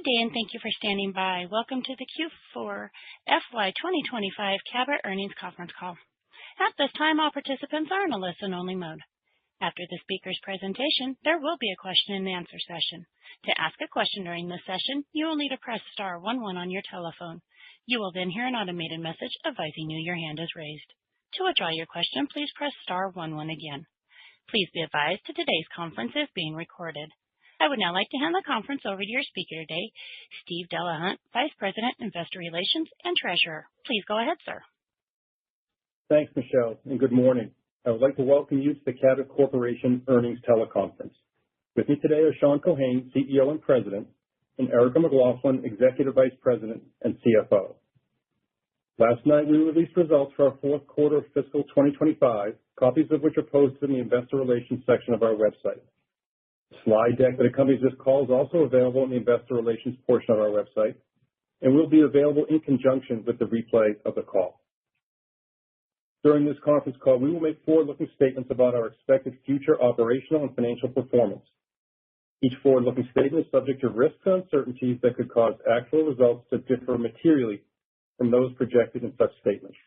day, and thank you for standing by. Welcome to the Q4 FY 2025 Cabot Earnings Conference Call. At this time, all participants are in a listen-only mode. After the speaker's presentation, there will be a question-and-answer session. To ask a question during this session, you will need to press star 11 on your telephone. You will then hear an automated message advising you your hand is raised. To withdraw your question, please press star 11 again. Please be advised that today's conference is being recorded. I would now like to hand the conference over to your speaker today, Steve Delahunt, Vice President, Investor Relations and Treasurer. Please go ahead, sir. Thanks, Michelle, and good morning. I would like to welcome you to the Cabot Corporation Earnings Teleconference. With me today are Sean Keohane, CEO and President, and Erica McLaughlin, Executive Vice President and CFO. Last night, we released results for our fourth quarter of fiscal 2025, copies of which are posted in the Investor Relations section of our website. The slide deck that accompanies this call is also available in the Investor Relations portion of our website and will be available in conjunction with the replay of the call. During this conference call, we will make forward-looking statements about our expected future operational and financial performance. Each forward-looking statement is subject to risks and uncertainties that could cause actual results to differ materially from those projected in such statements.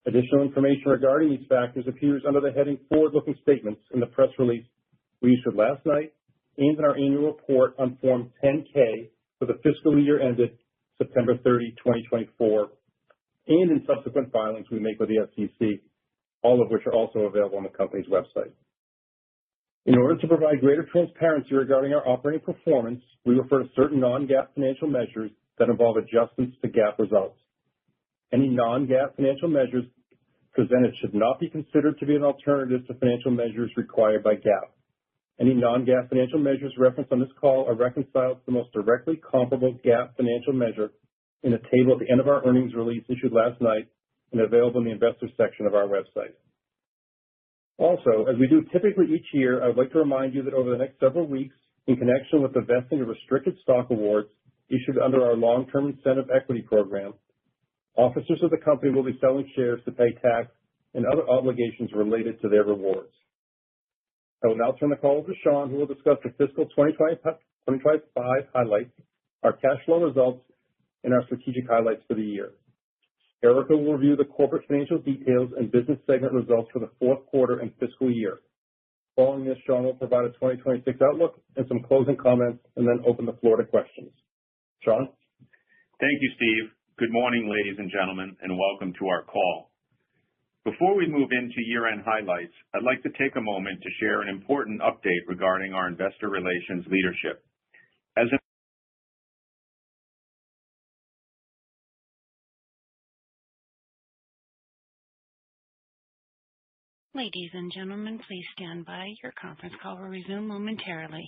Additional information regarding these factors appears under the heading Forward-Looking Statements in the press release we issued last night and in our annual report on Form 10-K for the fiscal year ended September 30, 2024, and in subsequent filings we make with the SEC, all of which are also available on the company's website. In order to provide greater transparency regarding our operating performance, we refer to certain non-GAAP financial measures that involve adjustments to GAAP results. Any non-GAAP financial measures presented should not be considered to be an alternative to financial measures required by GAAP. Any non-GAAP financial measures referenced on this call are reconciled to the most directly comparable GAAP financial measure in a table at the end of our earnings release issued last night and available in the Investors section of our website. Also, as we do typically each year, I would like to remind you that over the next several weeks, in connection with the vesting of restricted stock awards issued under our long-term incentive equity program, officers of the company will be selling shares to pay tax and other obligations related to their rewards. I will now turn the call over to Sean, who will discuss the fiscal 2025 highlights, our cash flow results, and our strategic highlights for the year. Erica will review the corporate financial details and business segment results for the fourth quarter and fiscal year. Following this, Sean will provide a 2026 outlook and some closing comments, and then open the floor to questions. Sean? Thank you, Steve. Good morning, ladies and gentlemen, and welcome to our call. Before we move into year-end highlights, I'd like to take a moment to share an important update regarding our investor relations leadership. Ladies and gentlemen, please stand by. Your conference call will resume momentarily.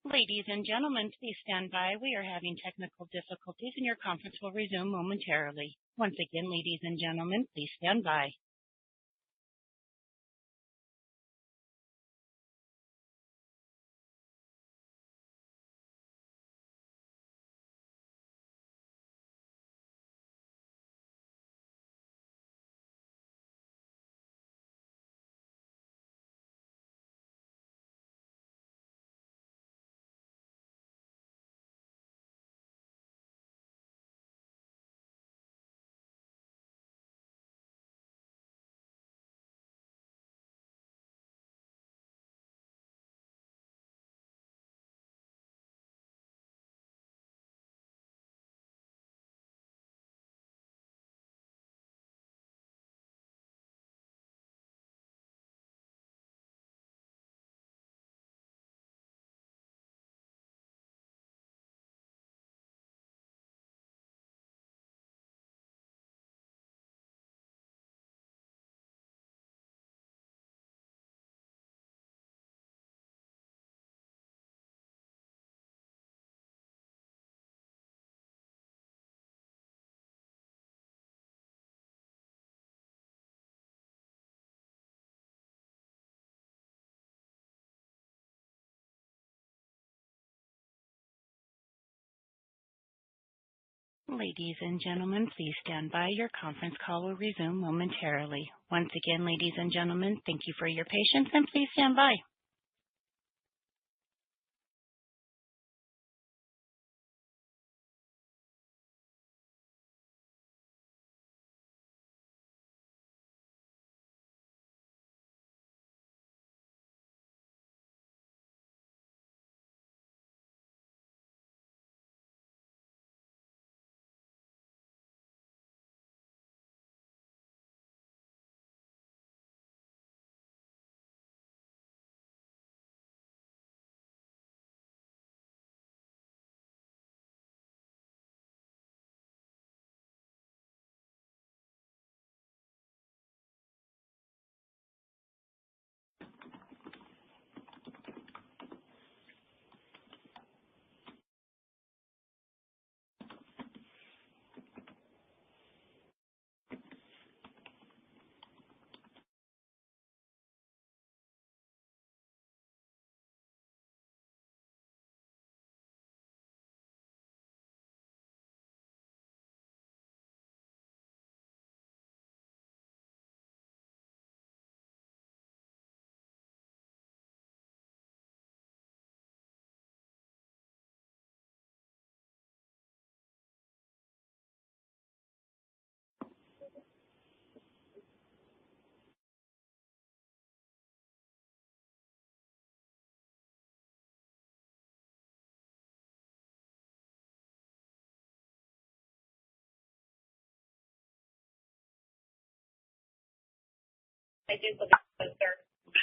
Ladies and gentlemen, please stand by. We are having technical difficulties and your conference will resume momentarily. Once again, ladies and gentlemen, please stand by. Ladies and gentlemen, please stand by. Your conference call will resume momentarily. Once again, ladies and gentlemen, thank you for your patience and please stand by.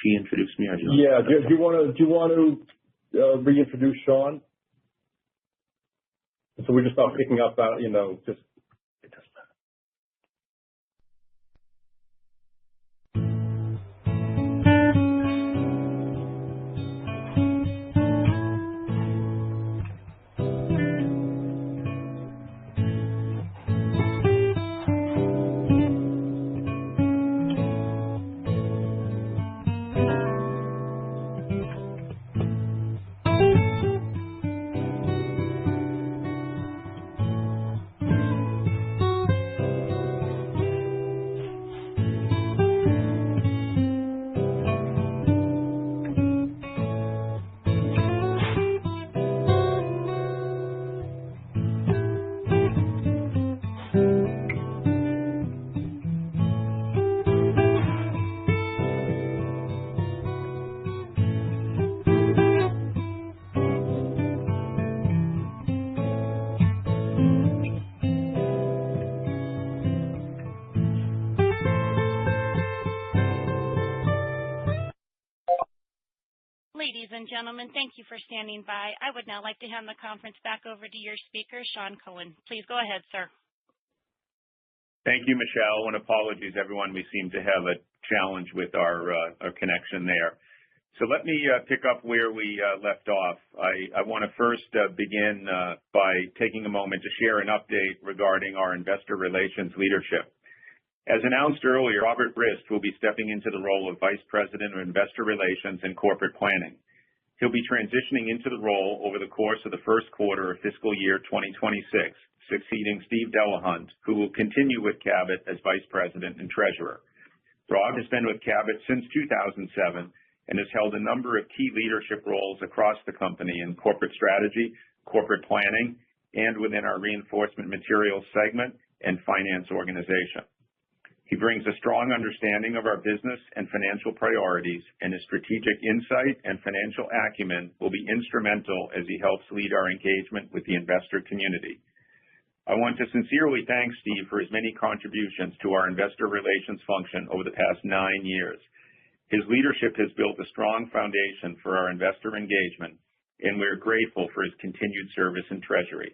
She introduced me. Yeah. Do you want to reintroduce Sean? So we just start picking up, just. Ladies and gentlemen, thank you for standing by. I would now like to hand the conference back over to your speaker, Sean Cohen. Please go ahead, sir. Thank you, Michelle, and apologies, everyone. We seem to have a challenge with our connection there. So let me pick up where we left off. I want to first begin by taking a moment to share an update regarding our investor relations leadership. As announced earlier, Robert Rist will be stepping into the role of Vice President of Investor Relations and Corporate Planning. He'll be transitioning into the role over the course of the first quarter of fiscal year 2026, succeeding Steve Delahunt, who will continue with Cabot as Vice President and Treasurer. Rob has been with Cabot since 2007 and has held a number of key leadership roles across the company in corporate strategy, corporate planning, and within our reinforcement materials segment and finance organization. He brings a strong understanding of our business and financial priorities, and his strategic insight and financial acumen will be instrumental as he helps lead our engagement with the investor community. I want to sincerely thank Steve for his many contributions to our investor relations function over the past 9 years. His leadership has built a strong foundation for our investor engagement, and we're grateful for his continued service in Treasury.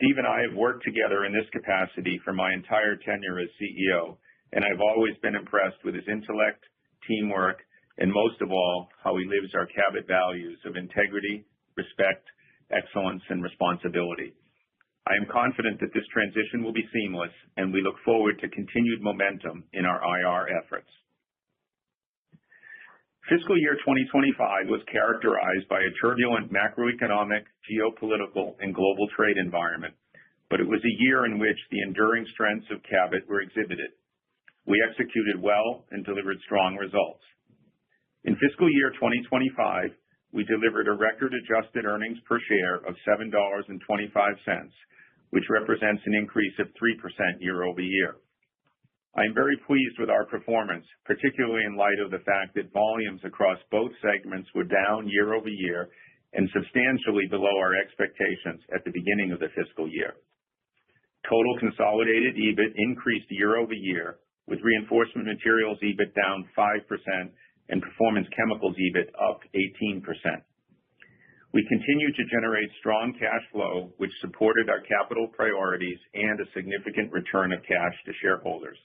Steve and I have worked together in this capacity for my entire tenure as CEO, and I've always been impressed with his intellect, teamwork, and most of all, how he lives our Cabot values of integrity, respect, excellence, and responsibility. I am confident that this transition will be seamless, and we look forward to continued momentum in our IR efforts. Fiscal year 2025 was characterized by a turbulent macroeconomic, geopolitical, and global trade environment, but it was a year in which the enduring strengths of Cabot were exhibited. We executed well and delivered strong results. In fiscal year 2025, we delivered a record adjusted earnings per share of $7.25, which represents an increase of 3% year over year. I am very pleased with our performance, particularly in light of the fact that volumes across both segments were down year over year and substantially below our expectations at the beginning of the fiscal year. Total consolidated EBIT increased year over year, with reinforcement materials EBIT down 5% and performance chemicals EBIT up 18%. We continued to generate strong cash flow, which supported our capital priorities and a significant return of cash to shareholders.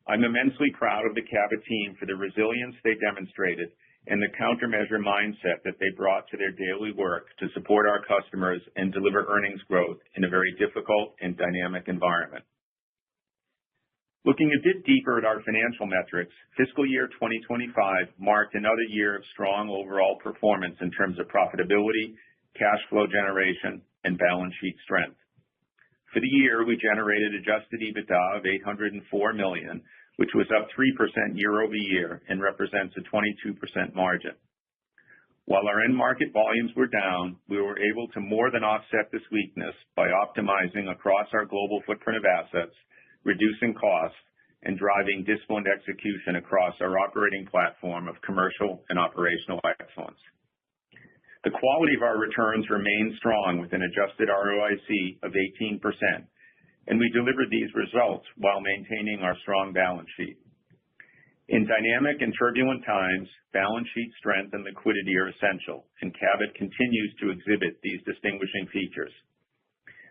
I'm immensely proud of the Cabot team for the resilience they demonstrated and the countermeasure mindset that they brought to their daily work to support our customers and deliver earnings growth in a very difficult and dynamic environment. Looking a bit deeper at our financial metrics, fiscal year 2025 marked another year of strong overall performance in terms of profitability, cash flow generation, and balance sheet strength. For the year, we generated adjusted EBITDA of $804 million, which was up 3% year over year and represents a 22% margin. While our end market volumes were down, we were able to more than offset this weakness by optimizing across our global footprint of assets, reducing costs, and driving disciplined execution across our operating platform of commercial and operational excellence. The quality of our returns remained strong with an adjusted ROIC of 18%, and we delivered these results while maintaining our strong balance sheet. In dynamic and turbulent times, balance sheet strength and liquidity are essential, and Cabot continues to exhibit these distinguishing features.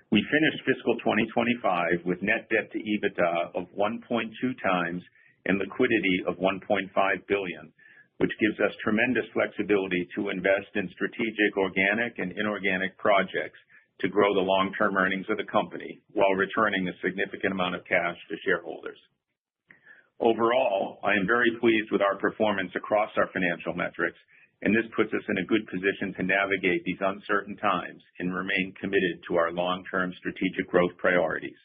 We finished fiscal 2025 with net debt to EBITDA of 1.2 times and liquidity of $1.5 billion, which gives us tremendous flexibility to invest in strategic organic and inorganic projects to grow the long-term earnings of the company while returning a significant amount of cash to shareholders. Overall, I am very pleased with our performance across our financial metrics, and this puts us in a good position to navigate these uncertain times and remain committed to our long-term strategic growth priorities.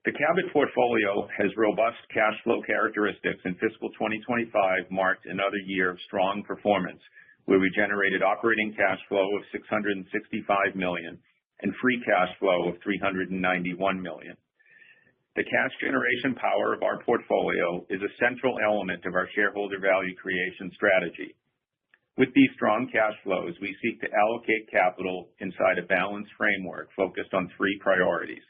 The Cabot portfolio has robust cash flow characteristics, and fiscal 2025 marked another year of strong performance, where we generated operating cash flow of $665 million and free cash flow of $391 million. The cash generation power of our portfolio is a central element of our shareholder value creation strategy. With these strong cash flows, we seek to allocate capital inside a balanced framework focused on 3 priorities.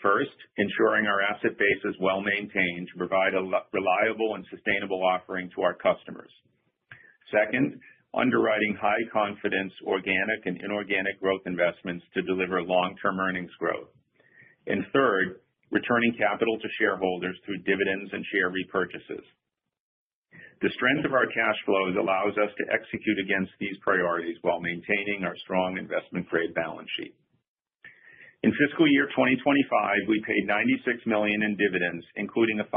First, ensuring our asset base is well maintained to provide a reliable and sustainable offering to our customers. Second, underwriting high confidence organic and inorganic growth investments to deliver long-term earnings growth. And third, returning capital to shareholders through dividends and share repurchases. The strength of our cash flows allows us to execute against these priorities while maintaining our strong investment-grade balance sheet. In fiscal year 2025, we paid $96 million in dividends, including a 5%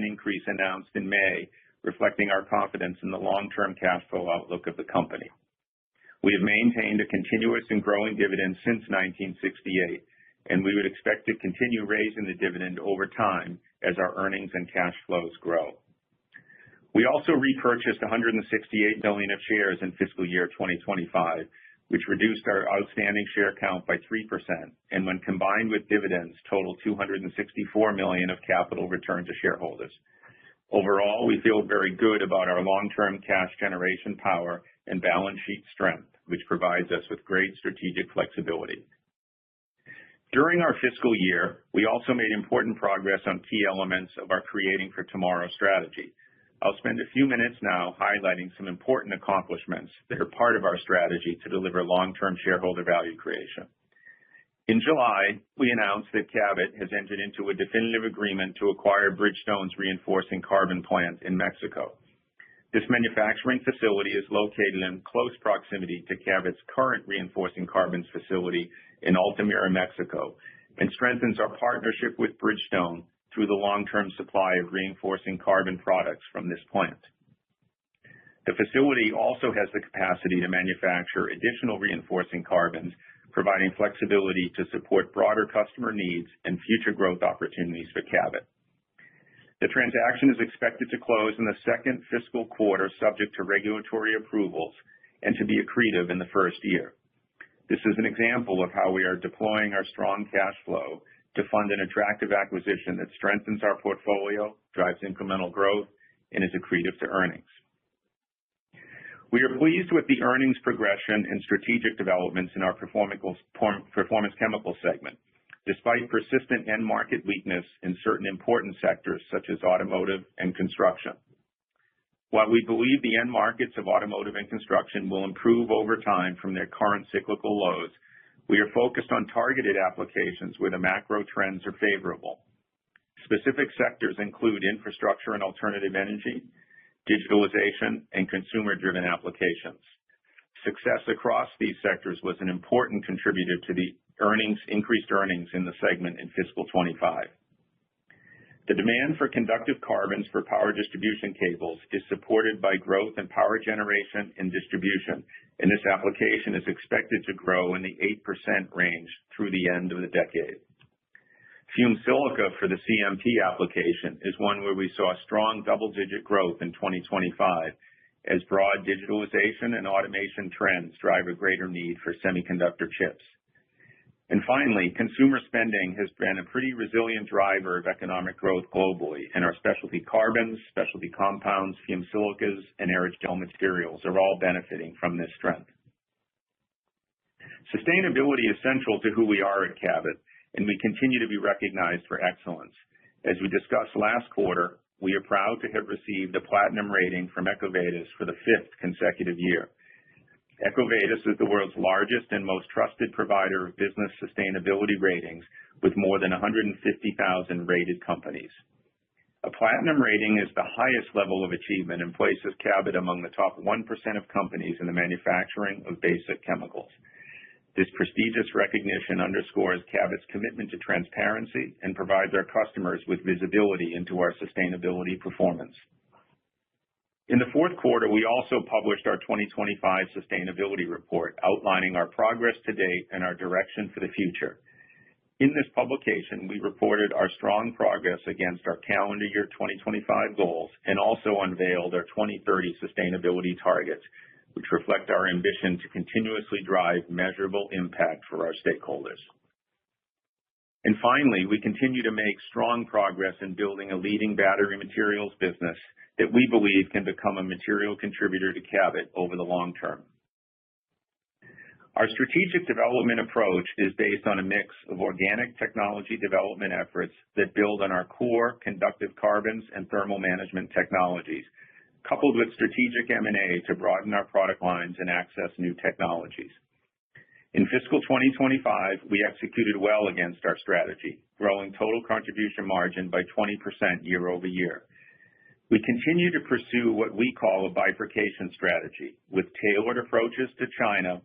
increase announced in May, reflecting our confidence in the long-term cash flow outlook of the company. We have maintained a continuous and growing dividend since 1968, and we would expect to continue raising the dividend over time as our earnings and cash flows grow. We also repurchased $168 million of shares in fiscal year 2025, which reduced our outstanding share count by 3%, and when combined with dividends, totaled $264 million of capital returned to shareholders. Overall, we feel very good about our long-term cash generation power and balance sheet strength, which provides us with great strategic flexibility. During our fiscal year, we also made important progress on key elements of our Creating for Tomorrow strategy. I'll spend a few minutes now highlighting some important accomplishments that are part of our strategy to deliver long-term shareholder value creation. In July, we announced that Cabot has entered into a definitive agreement to acquire Bridgestone's reinforcing carbon plant in Mexico. This manufacturing facility is located in close proximity to Cabot's current reinforcing carbons facility in Altamira, Mexico, and strengthens our partnership with Bridgestone through the long-term supply of reinforcing carbon products from this plant. The facility also has the capacity to manufacture additional reinforcing carbons, providing flexibility to support broader customer needs and future growth opportunities for Cabot. The transaction is expected to close in the second fiscal quarter, subject to regulatory approvals, and to be accretive in the first year. This is an example of how we are deploying our strong cash flow to fund an attractive acquisition that strengthens our portfolio, drives incremental growth, and is accretive to earnings. We are pleased with the earnings progression and strategic developments in our Performance Chemicals segment, despite persistent end market weakness in certain important sectors such as automotive and construction. While we believe the end markets of automotive and construction will improve over time from their current cyclical lows, we are focused on targeted applications where the macro trends are favorable. Specific sectors include infrastructure and alternative energy, digitalization, and consumer-driven applications. Success across these sectors was an important contributor to the increased earnings in the segment in fiscal 25. The demand for conductive carbons for power distribution cables is supported by growth in power generation and distribution, and this application is expected to grow in the 8% range through the end of the decade. Fumed silica for the CMP application is one where we saw strong double-digit growth in 2025 as broad digitalization and automation trends drive a greater need for semiconductor chips. And finally, consumer spending has been a pretty resilient driver of economic growth globally, and our specialty carbons, specialty compounds, fumed silicas, and aerogel materials are all benefiting from this strength. Sustainability is central to who we are at Cabot, and we continue to be recognized for excellence. As we discussed last quarter, we are proud to have received a platinum rating from EcoVadis for the 5th consecutive year. EcoVadis is the world's largest and most trusted provider of business sustainability ratings, with more than 150,000 rated companies. A platinum rating is the highest level of achievement and places Cabot among the top 1% of companies in the manufacturing of basic chemicals. This prestigious recognition underscores Cabot's commitment to transparency and provides our customers with visibility into our sustainability performance. In the fourth quarter, we also published our 2025 sustainability report, outlining our progress to date and our direction for the future. In this publication, we reported our strong progress against our calendar year 2025 goals and also unveiled our 2030 sustainability targets, which reflect our ambition to continuously drive measurable impact for our stakeholders. And finally, we continue to make strong progress in building a leading battery materials business that we believe can become a material contributor to Cabot over the long term. Our strategic development approach is based on a mix of organic technology development efforts that build on our core conductive carbons and thermal management technologies, coupled with strategic M&A to broaden our product lines and access new technologies. In fiscal 2025, we executed well against our strategy, growing total contribution margin by 20% year over year. We continue to pursue what we call a bifurcation strategy, with tailored approaches to China,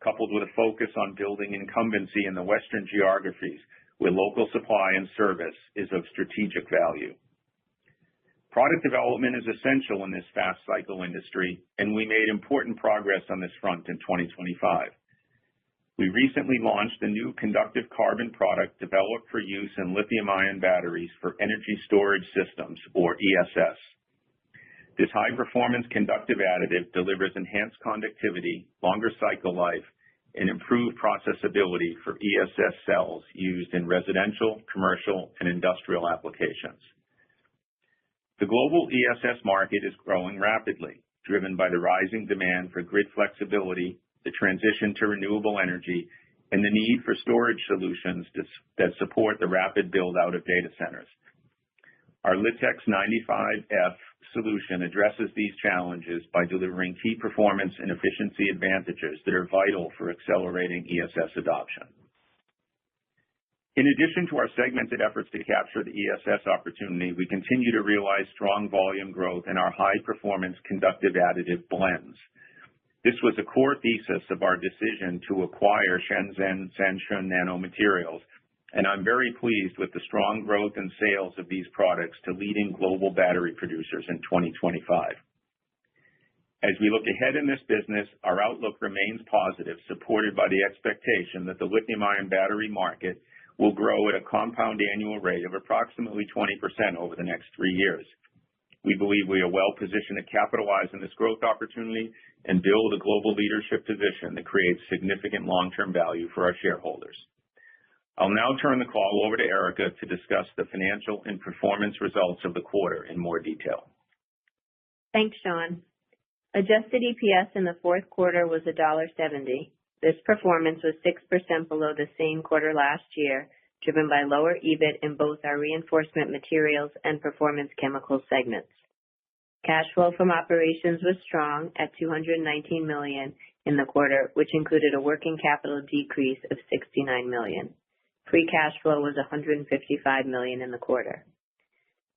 coupled with a focus on building incumbency in the Western geographies, where local supply and service is of strategic value. Product development is essential in this fast cycle industry, and we made important progress on this front in 2025. We recently launched a new conductive carbon product developed for use in lithium-ion batteries for energy storage systems, or ESS. This high-performance conductive additive delivers enhanced conductivity, longer cycle life, and improved processability for ESS cells used in residential, commercial, and industrial applications. The global ESS market is growing rapidly, driven by the rising demand for grid flexibility, the transition to renewable energy, and the need for storage solutions that support the rapid build-out of data centers. Our LITX 95F solution addresses these challenges by delivering key performance and efficiency advantages that are vital for accelerating ESS adoption. In addition to our segmented efforts to capture the ESS opportunity, we continue to realize strong volume growth in our high-performance conductive additive blends. This was a core thesis of our decision to acquire Shenzhen Sanshun Nanomaterials, and I'm very pleased with the strong growth in sales of these products to leading global battery producers in 2025. As we look ahead in this business, our outlook remains positive, supported by the expectation that the lithium-ion battery market will grow at a compound annual rate of approximately 20% over the next 3 years. We believe we are well positioned to capitalize on this growth opportunity and build a global leadership position that creates significant long-term value for our shareholders. I'll now turn the call over to Erica to discuss the financial and performance results of the quarter in more detail. Thanks, Sean. Adjusted EPS in the fourth quarter was $1.70. This performance was 6% below the same quarter last year, driven by lower EBIT in both our reinforcement materials and performance chemicals segments. Cash flow from operations was strong at $219 million in the quarter, which included a working capital decrease of $69 million. Free cash flow was $155 million in the quarter.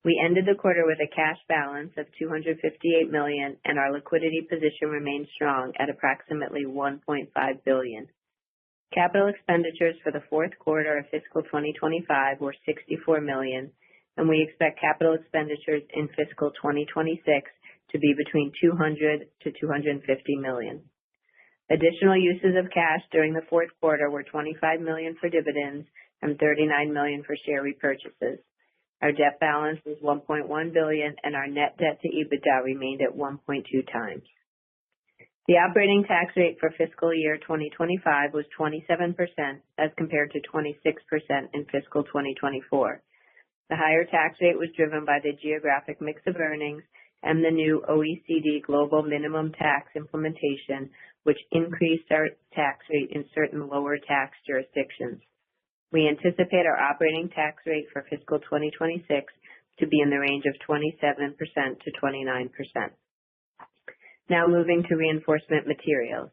We ended the quarter with a cash balance of $258 million, and our liquidity position remained strong at approximately $1.5 billion. Capital expenditures for the fourth quarter of fiscal 2025 were $64 million, and we expect capital expenditures in fiscal 2026 to be between $200 to $250 million. Additional uses of cash during the fourth quarter were $25 million for dividends and $39 million for share repurchases. Our debt balance was $1.1 billion, and our net debt to EBITDA remained at 1.2 times. The operating tax rate for fiscal year 2025 was 27% as compared to 26% in fiscal 2024. The higher tax rate was driven by the geographic mix of earnings and the new OECD global minimum tax implementation, which increased our tax rate in certain lower tax jurisdictions. We anticipate our operating tax rate for fiscal 2026 to be in the range of 27% to 29%. Now moving to reinforcement materials.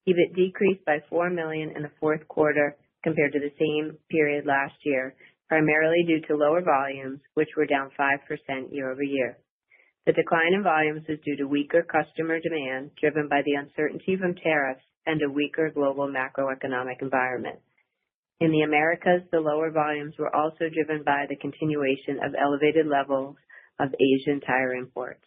EBIT decreased by $4 million in the fourth quarter compared to the same period last year, primarily due to lower volumes, which were down 5% year over year. The decline in volumes was due to weaker customer demand, driven by the uncertainty from tariffs and a weaker global macroeconomic environment. In the Americas, the lower volumes were also driven by the continuation of elevated levels of Asian tire imports.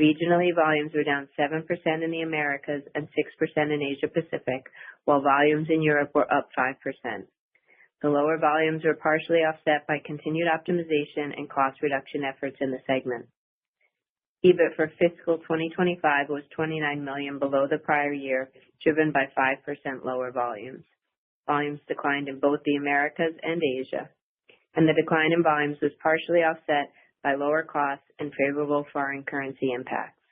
Regionally, volumes were down 7% in the Americas and 6% in Asia Pacific, while volumes in Europe were up 5%. The lower volumes were partially offset by continued optimization and cost reduction efforts in the segment. EBIT for fiscal 2025 was $29 million below the prior year, driven by 5% lower volumes. Volumes declined in both the Americas and Asia, and the decline in volumes was partially offset by lower costs and favorable foreign currency impacts.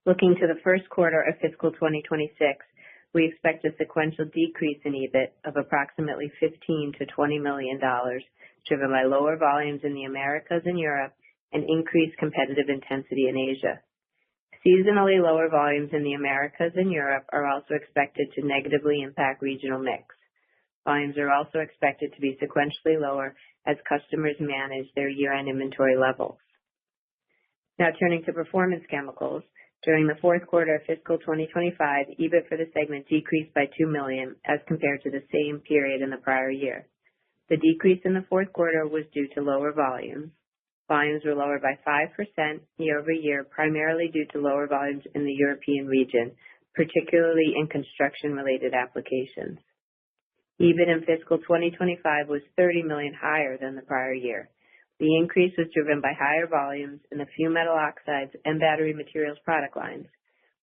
Looking to the first quarter of fiscal 2026, we expect a sequential decrease in EBIT of approximately $15 to $20 million, driven by lower volumes in the Americas and Europe and increased competitive intensity in Asia. Seasonally lower volumes in the Americas and Europe are also expected to negatively impact regional mix. Volumes are also expected to be sequentially lower as customers manage their year-end inventory levels. Now turning to Performance Chemicals. During the fourth quarter of fiscal 2025, EBIT for the segment decreased by $2 million as compared to the same period in the prior year. The decrease in the fourth quarter was due to lower volumes. Volumes were lower by 5% year-over-year, primarily due to lower volumes in the European region, particularly in construction-related applications. EBIT in fiscal 2025 was $30 million higher than the prior year. The increase was driven by higher volumes in the fumed metal oxides and battery materials product lines.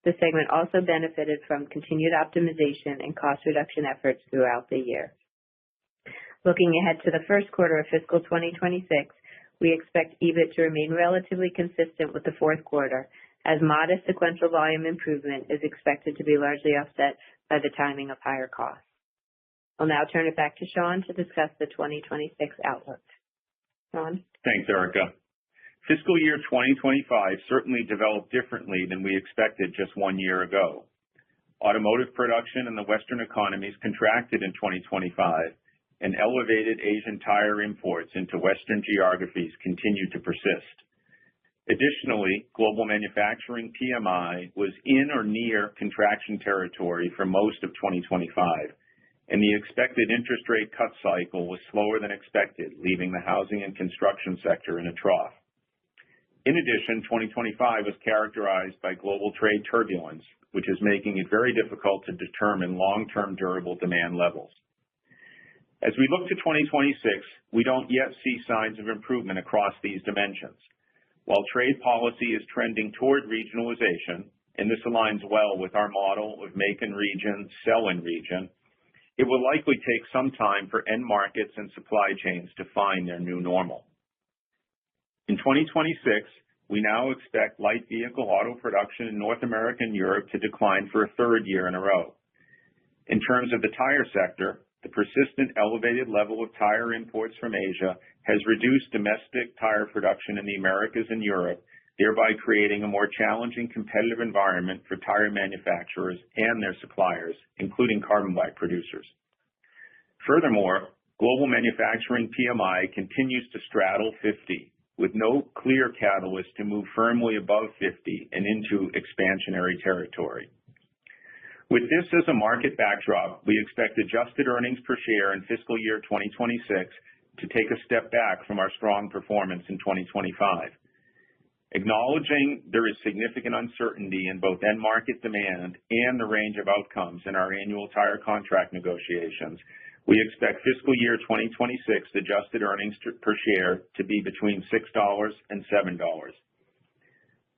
The segment also benefited from continued optimization and cost reduction efforts throughout the year. Looking ahead to the first quarter of fiscal 2026, we expect EBIT to remain relatively consistent with the fourth quarter, as modest sequential volume improvement is expected to be largely offset by the timing of higher costs. I'll now turn it back to Sean to discuss the 2026 outlook. Sean? Thanks, Erica. Fiscal year 2025 certainly developed differently than we expected just 1 year ago. Automotive production in the Western economies contracted in 2025, and elevated Asian tire imports into Western geographies continue to persist. Additionally, global manufacturing PMI was in or near contraction territory for most of 2025, and the expected interest rate cut cycle was slower than expected, leaving the housing and construction sector in a trough. In addition, 2025 was characterized by global trade turbulence, which is making it very difficult to determine long-term durable demand levels. As we look to 2026, we don't yet see signs of improvement across these dimensions. While trade policy is trending toward regionalization, and this aligns well with our model of make in region, sell in region, it will likely take some time for end markets and supply chains to find their new normal. In 2026, we now expect light vehicle auto production in North America and Europe to decline for a third year in a row. In terms of the tire sector, the persistent elevated level of tire imports from Asia has reduced domestic tire production in the Americas and Europe, thereby creating a more challenging competitive environment for tire manufacturers and their suppliers, including carbon black producers. Furthermore, global manufacturing PMI continues to straddle 50, with no clear catalyst to move firmly above 50 and into expansionary territory. With this as a market backdrop, we expect adjusted earnings per share in fiscal year 2026 to take a step back from our strong performance in 2025. Acknowledging there is significant uncertainty in both end market demand and the range of outcomes in our annual tire contract negotiations, we expect fiscal year 2026 adjusted earnings per share to be between $6 and $7.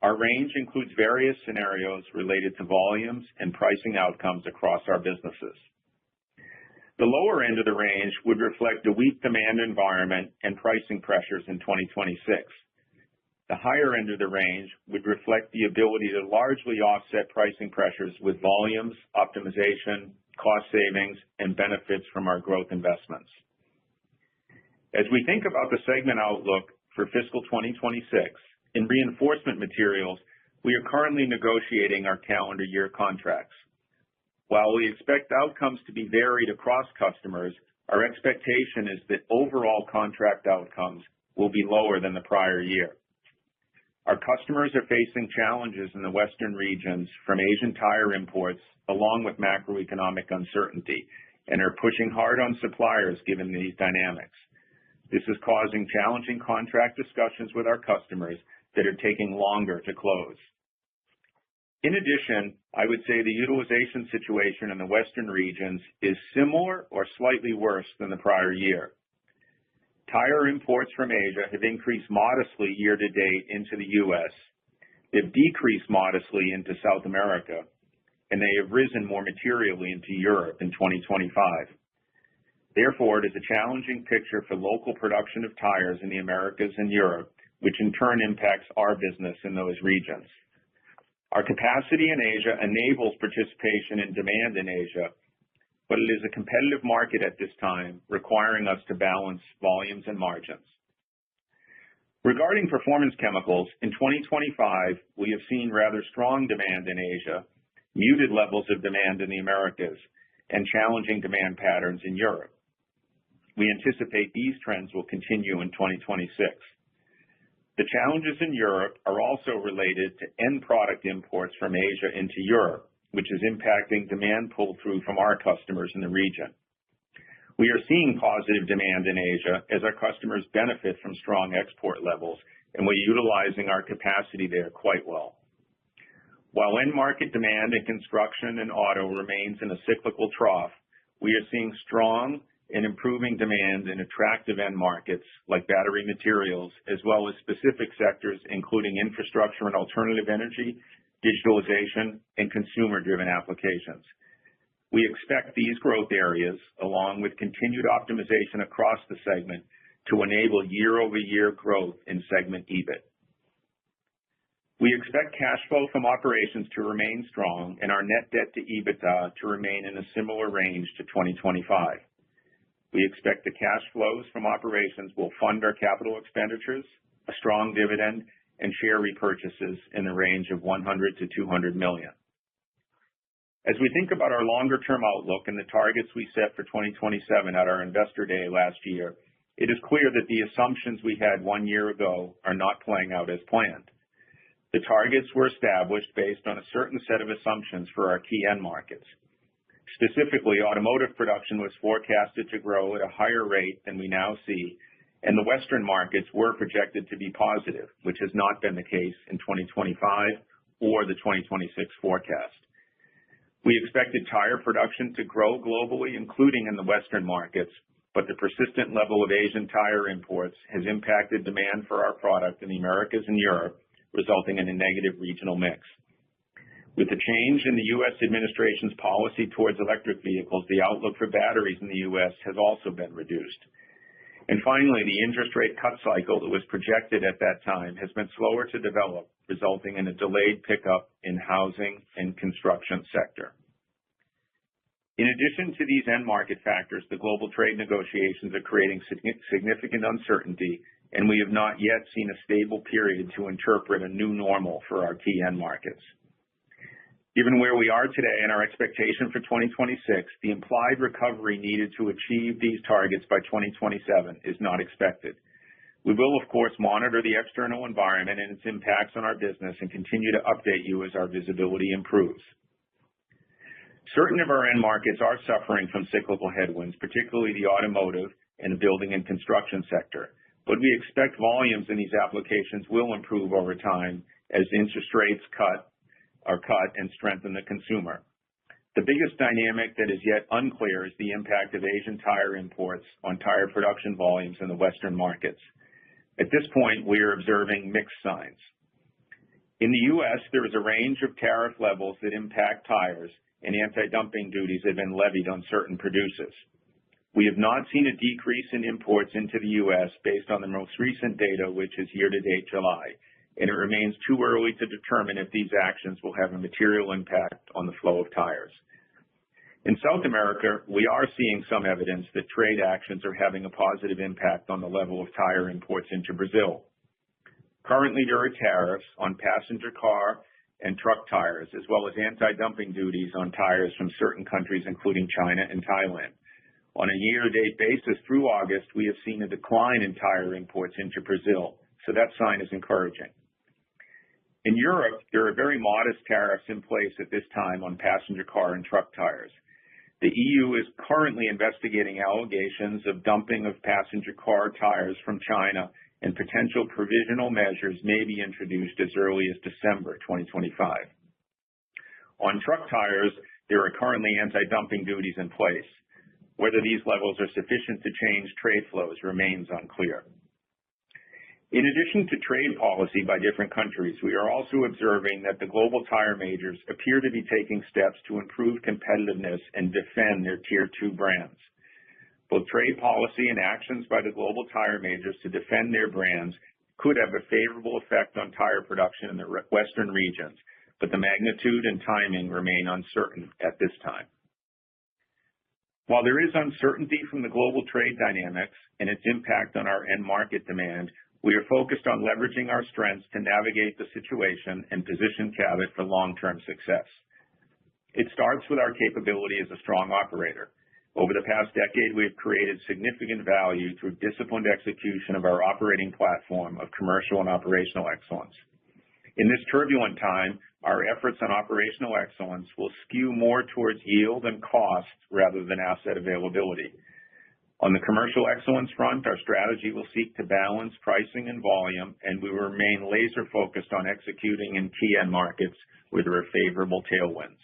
Our range includes various scenarios related to volumes and pricing outcomes across our businesses. The lower end of the range would reflect a weak demand environment and pricing pressures in 2026. The higher end of the range would reflect the ability to largely offset pricing pressures with volumes, optimization, cost savings, and benefits from our growth investments. As we think about the segment outlook for fiscal 2026, in reinforcement materials, we are currently negotiating our calendar year contracts. While we expect outcomes to be varied across customers, our expectation is that overall contract outcomes will be lower than the prior year. Our customers are facing challenges in the Western regions from Asian tire imports, along with macroeconomic uncertainty, and are pushing hard on suppliers given these dynamics. This is causing challenging contract discussions with our customers that are taking longer to close. In addition, I would say the utilization situation in the Western regions is similar or slightly worse than the prior year. Tire imports from Asia have increased modestly year to date into the U.S., they've decreased modestly into South America, and they have risen more materially into Europe in 2025. Therefore, it is a challenging picture for local production of tires in the Americas and Europe, which in turn impacts our business in those regions. Our capacity in Asia enables participation in demand in Asia, but it is a competitive market at this time, requiring us to balance volumes and margins. Regarding performance chemicals, in 2025, we have seen rather strong demand in Asia, muted levels of demand in the Americas, and challenging demand patterns in Europe. We anticipate these trends will continue in 2026. The challenges in Europe are also related to end product imports from Asia into Europe, which is impacting demand pull-through from our customers in the region. We are seeing positive demand in Asia as our customers benefit from strong export levels, and we're utilizing our capacity there quite well. While end market demand in construction and auto remains in a cyclical trough, we are seeing strong and improving demand in attractive end markets like battery materials, as well as specific sectors including infrastructure and alternative energy, digitalization, and consumer-driven applications. We expect these growth areas, along with continued optimization across the segment, to enable year-over-year growth in segment EBIT. We expect cash flow from operations to remain strong and our net debt to EBITDA to remain in a similar range to 2025. We expect the cash flows from operations will fund our capital expenditures, a strong dividend, and share repurchases in the range of $100 to $200 million. As we think about our longer-term outlook and the targets we set for 2027 at our Investor Day last year, it is clear that the assumptions we had 1 year ago are not playing out as planned. The targets were established based on a certain set of assumptions for our key end markets. Specifically, automotive production was forecasted to grow at a higher rate than we now see, and the Western markets were projected to be positive, which has not been the case in 2025 or the 2026 forecast. We expected tire production to grow globally, including in the Western markets, but the persistent level of Asian tire imports has impacted demand for our product in the Americas and Europe, resulting in a negative regional mix. With the change in the U.S. administration's policy towards electric vehicles, the outlook for batteries in the U.S. has also been reduced. And finally, the interest rate cut cycle that was projected at that time has been slower to develop, resulting in a delayed pickup in housing and construction sector. In addition to these end market factors, the global trade negotiations are creating significant uncertainty, and we have not yet seen a stable period to interpret a new normal for our key end markets. Given where we are today and our expectation for 2026, the implied recovery needed to achieve these targets by 2027 is not expected. We will, of course, monitor the external environment and its impacts on our business and continue to update you as our visibility improves. Certain of our end markets are suffering from cyclical headwinds, particularly the automotive and the building and construction sector, but we expect volumes in these applications will improve over time as interest rates are cut and strengthen the consumer. The biggest dynamic that is yet unclear is the impact of Asian tire imports on tire production volumes in the Western markets. At this point, we are observing mixed signs. In the U.S., there is a range of tariff levels that impact tires, and anti-dumping duties have been levied on certain producers. We have not seen a decrease in imports into the U.S. based on the most recent data, which is year-to-date July, and it remains too early to determine if these actions will have a material impact on the flow of tires. In South America, we are seeing some evidence that trade actions are having a positive impact on the level of tire imports into Brazil. Currently, there are tariffs on passenger car and truck tires, as well as anti-dumping duties on tires from certain countries, including China and Thailand. On a year-to-date basis through August, we have seen a decline in tire imports into Brazil, so that sign is encouraging. In Europe, there are very modest tariffs in place at this time on passenger car and truck tires. The EU is currently investigating allegations of dumping of passenger car tires from China, and potential provisional measures may be introduced as early as December 2025. On truck tires, there are currently anti-dumping duties in place. Whether these levels are sufficient to change trade flows remains unclear. In addition to trade policy by different countries, we are also observing that the global tire majors appear to be taking steps to improve competitiveness and defend their Tier 2 brands. Both trade policy and actions by the global tire majors to defend their brands could have a favorable effect on tire production in the Western regions, but the magnitude and timing remain uncertain at this time. While there is uncertainty from the global trade dynamics and its impact on our end market demand, we are focused on leveraging our strengths to navigate the situation and position Cabot for long-term success. It starts with our capability as a strong operator. Over the past decade, we have created significant value through disciplined execution of our operating platform of commercial and operational excellence. In this turbulent time, our efforts on operational excellence will skew more towards yield and cost rather than asset availability. On the commercial excellence front, our strategy will seek to balance pricing and volume, and we will remain laser-focused on executing in key end markets where there are favorable tailwinds.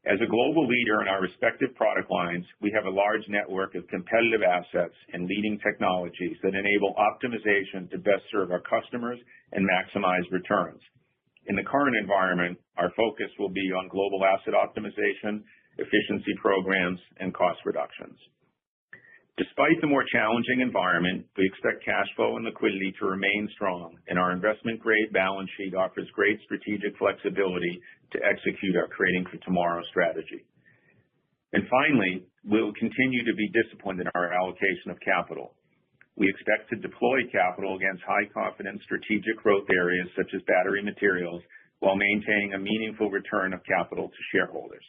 As a global leader in our respective product lines, we have a large network of competitive assets and leading technologies that enable optimization to best serve our customers and maximize returns. In the current environment, our focus will be on global asset optimization, efficiency programs, and cost reductions. Despite the more challenging environment, we expect cash flow and liquidity to remain strong, and our investment-grade balance sheet offers great strategic flexibility to execute our Creating for Tomorrow strategy. And finally, we will continue to be disciplined in our allocation of capital. We expect to deploy capital against high-confidence strategic growth areas such as battery materials while maintaining a meaningful return of capital to shareholders.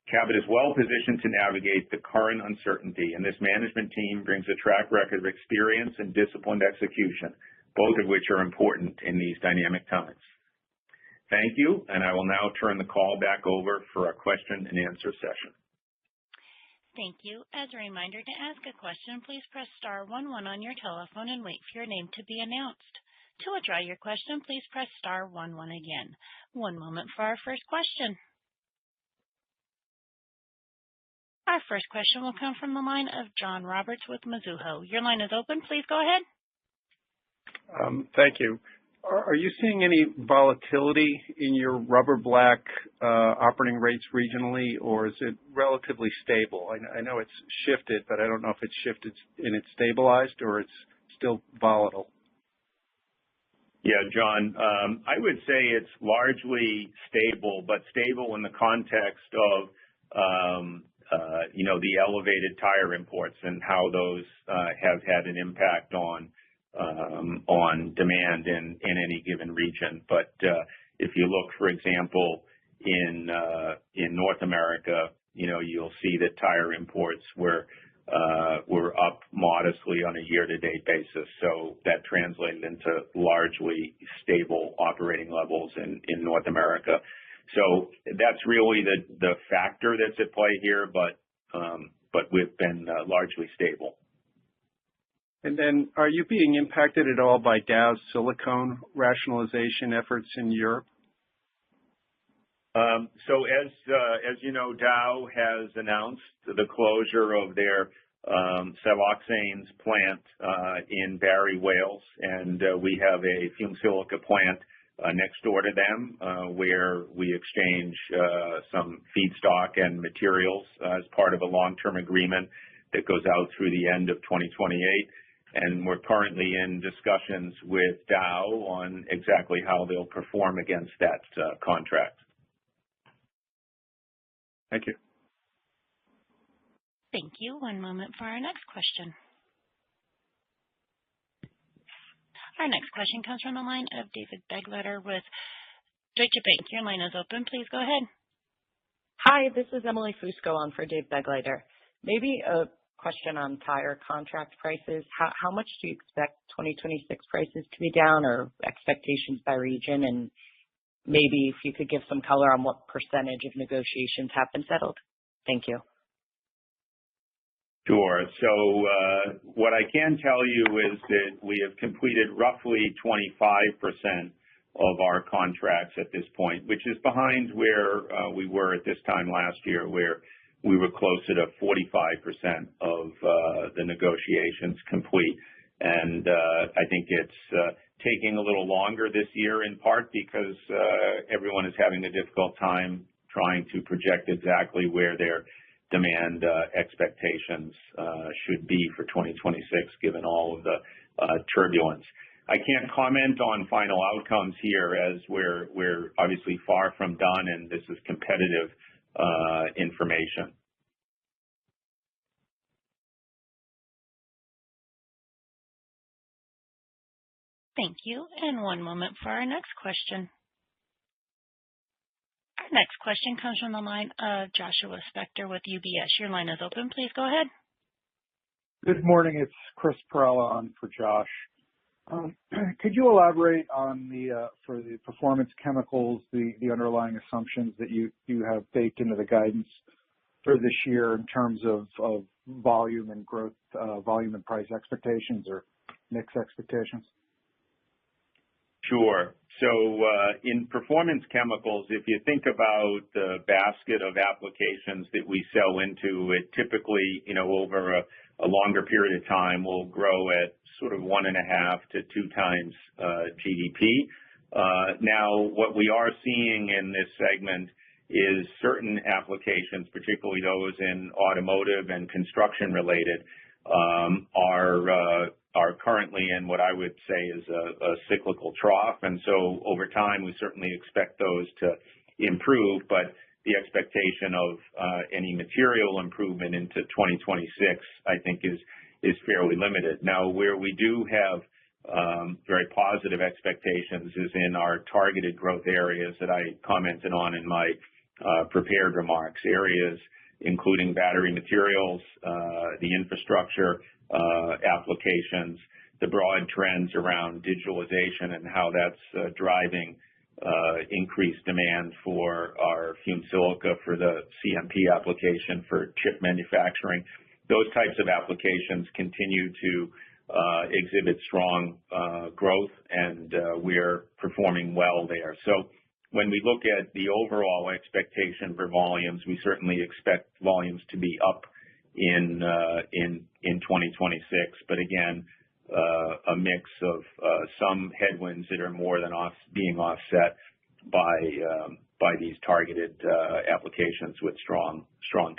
Cabot is well positioned to navigate the current uncertainty, and this management team brings a track record of experience and disciplined execution, both of which are important in these dynamic times. Thank you, and I will now turn the call back over for our question and answer session. Thank you. As a reminder, to ask a question, please press star 11 on your telephone and wait for your name to be announced. To withdraw your question, please press star 11 again. One moment for our first question. Our first question will come from the line of John Roberts with Mizuho. Your line is open. Please go ahead. Thank you. Are you seeing any volatility in your rubber black operating rates regionally, or is it relatively stable? I know it's shifted, but I don't know if it's shifted and it's stabilized or it's still volatile. Yeah, John, I would say it's largely stable, but stable in the context of the elevated tire imports and how those have had an impact on demand in any given region. But if you look, for example, in North America, you'll see that tire imports were up modestly on a year-to-date basis. So that translated into largely stable operating levels in North America. So that's really the factor that's at play here, but we've been largely stable. And then, are you being impacted at all by Dow's silicone rationalization efforts in Europe? So as you know, Dow has announced the closure of their siloxanes plant in Barry, Wales, and we have a fumed silica plant next door to them where we exchange some feedstock and materials as part of a long-term agreement that goes out through the end of 2028. And we're currently in discussions with Dow on exactly how they'll perform against that contract. Thank you. Thank you. One moment for our next question. Our next question comes from the line of David Begleiter with Deutsche Bank. Your line is open. Please go ahead. Hi, this is Emily Fusco on for Dave Begleiter. Maybe a question on tire contract prices. How much do you expect 2026 prices to be down, or expectations by region? And maybe if you could give some color on what percentage of negotiations have been settled. Thank you. Sure. So what I can tell you is that we have completed roughly 25% of our contracts at this point, which is behind where we were at this time last year, where we were closer to 45% of the negotiations complete. And I think it's taking a little longer this year, in part because everyone is having a difficult time trying to project exactly where their demand expectations should be for 2026, given all of the turbulence. I can't comment on final outcomes here, as we're obviously far from done, and this is competitive information. Thank you. And one moment for our next question. Our next question comes from the line of Joshua Spector with UBS. Your line is open. Please go ahead. Good morning. It's Chris Perella on for Josh. Could you elaborate on for the performance chemicals, the underlying assumptions that you have baked into the guidance for this year in terms of volume and growth, volume and price expectations or mix expectations? Sure. So in performance chemicals, if you think about the basket of applications that we sell into, it typically, over a longer period of time will grow at sort of 1.5 to 2 times GDP. Now, what we are seeing in this segment is certain applications, particularly those in automotive and construction related, are currently in what I would say is a cyclical trough. And so over time, we certainly expect those to improve, but the expectation of any material improvement into 2026, I think, is fairly limited. Now, where we do have very positive expectations is in our targeted growth areas that I commented on in my prepared remarks, areas including battery materials, the infrastructure applications, the broad trends around digitalization and how that's driving increased demand for our fumed silica for the CMP application for chip manufacturing. Those types of applications continue to exhibit strong growth, and we're performing well there. So when we look at the overall expectation for volumes, we certainly expect volumes to be up in 2026. But again, a mix of some headwinds that are more than being offset by these targeted applications with strong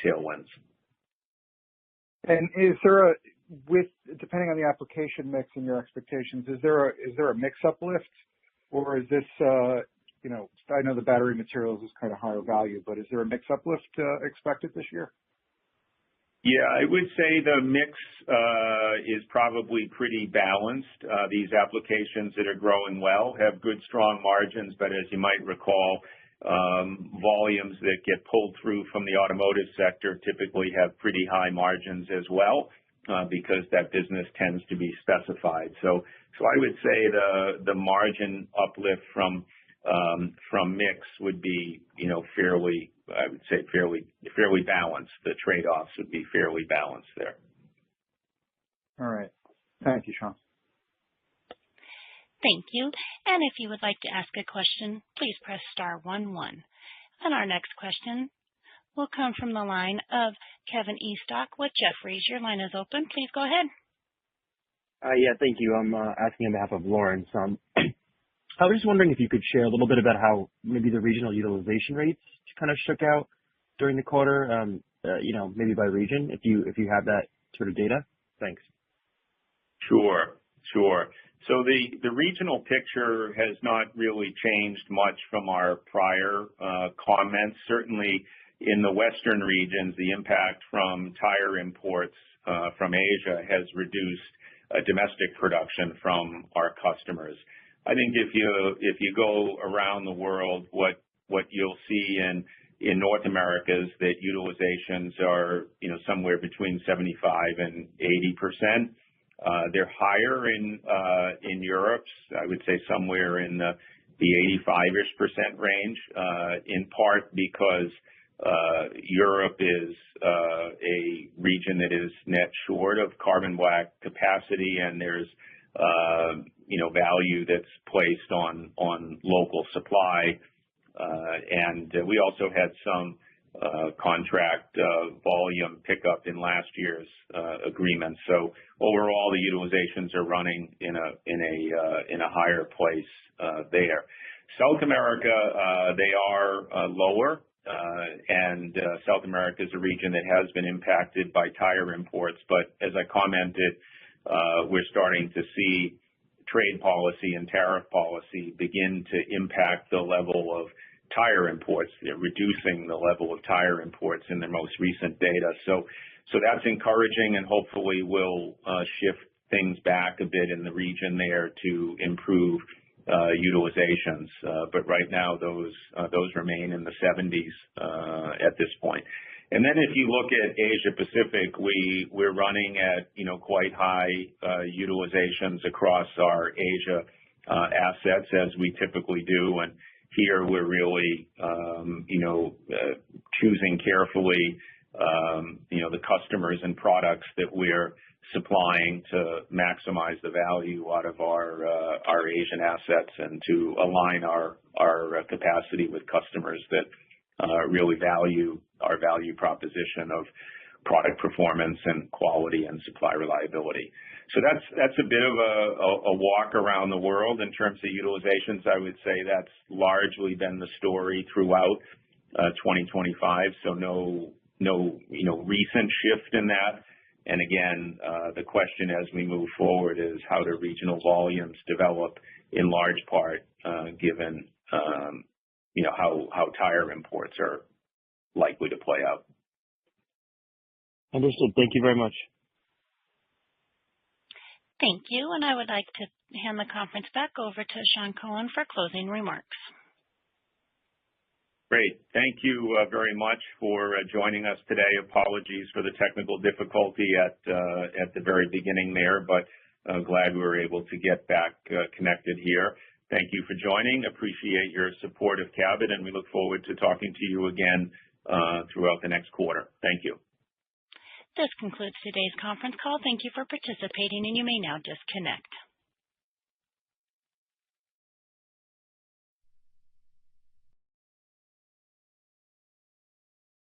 tailwinds. And depending on the application mix and your expectations, is there a mix uplift, or is this I know the battery materials is kind of higher value, but is there a mix uplift expected this year? Yeah, I would say the mix is probably pretty balanced. These applications that are growing well have good, strong margins, but as you might recall, volumes that get pulled through from the automotive sector typically have pretty high margins as well, because that business tends to be specified. So I would say the margin uplift from mix would be, fairly balanced. The trade-offs would be fairly balanced there. All right. Thank you, Sean. Thank you. And if you would like to ask a question, please press star 11. And our next question will come from the line of Kevin Estock with Jefferies. Your line is open. Please go ahead. Yeah, thank you. I'm asking on behalf of Lawrence. I was just wondering if you could share a little bit about how maybe the regional utilization rates kind of shook out during the quarter, maybe by region, if you have that sort of data. Thanks. Sure. So the regional picture has not really changed much from our prior comments. Certainly in the Western regions, the impact from tire imports from Asia has reduced domestic production from our customers. I think if you go around the world, what you'll see in North America is that utilizations are somewhere between 75 and 80%. They're higher in Europe. I would say somewhere in the 85-ish% range, in part because Europe is a region that is net short of carbon black capacity, and there's value that's placed on local supply. And we also had some contract volume pickup in last year's agreement. So overall, the utilizations are running in a higher place there. South America, they are lower, and South America is a region that has been impacted by tire imports. But as I commented, we're starting to see trade policy and tariff policy begin to impact the level of tire imports. They're reducing the level of tire imports in the most recent data. So that's encouraging, and hopefully will shift things back a bit in the region there to improve utilizations. But right now, those remain in the 70s at this point. And then if you look at Asia Pacific, we're running at quite high utilizations across our Asia assets, as we typically do. And here we're really choosing carefully the customers and products that we're supplying to maximize the value out of our Asian assets and to align our capacity with customers that really value our value proposition of product performance and quality and supply reliability. So that's a bit of a walk around the world in terms of utilizations. I would say that's largely been the story throughout 2025. So no recent shift in that. And again, the question as we move forward is how do regional volumes develop in large part given how tire imports are likely to play out. Understood. Thank you very much. Thank you. And I would like to hand the conference back over to Sean Cohen for closing remarks. Great. Thank you very much for joining us today. Apologies for the technical difficulty at the very beginning there, but glad we were able to get back connected here. Thank you for joining. Appreciate your support of Cabot, and we look forward to talking to you again throughout the next quarter. Thank you. This concludes today's conference call. Thank you for participating, and you may now disconnect.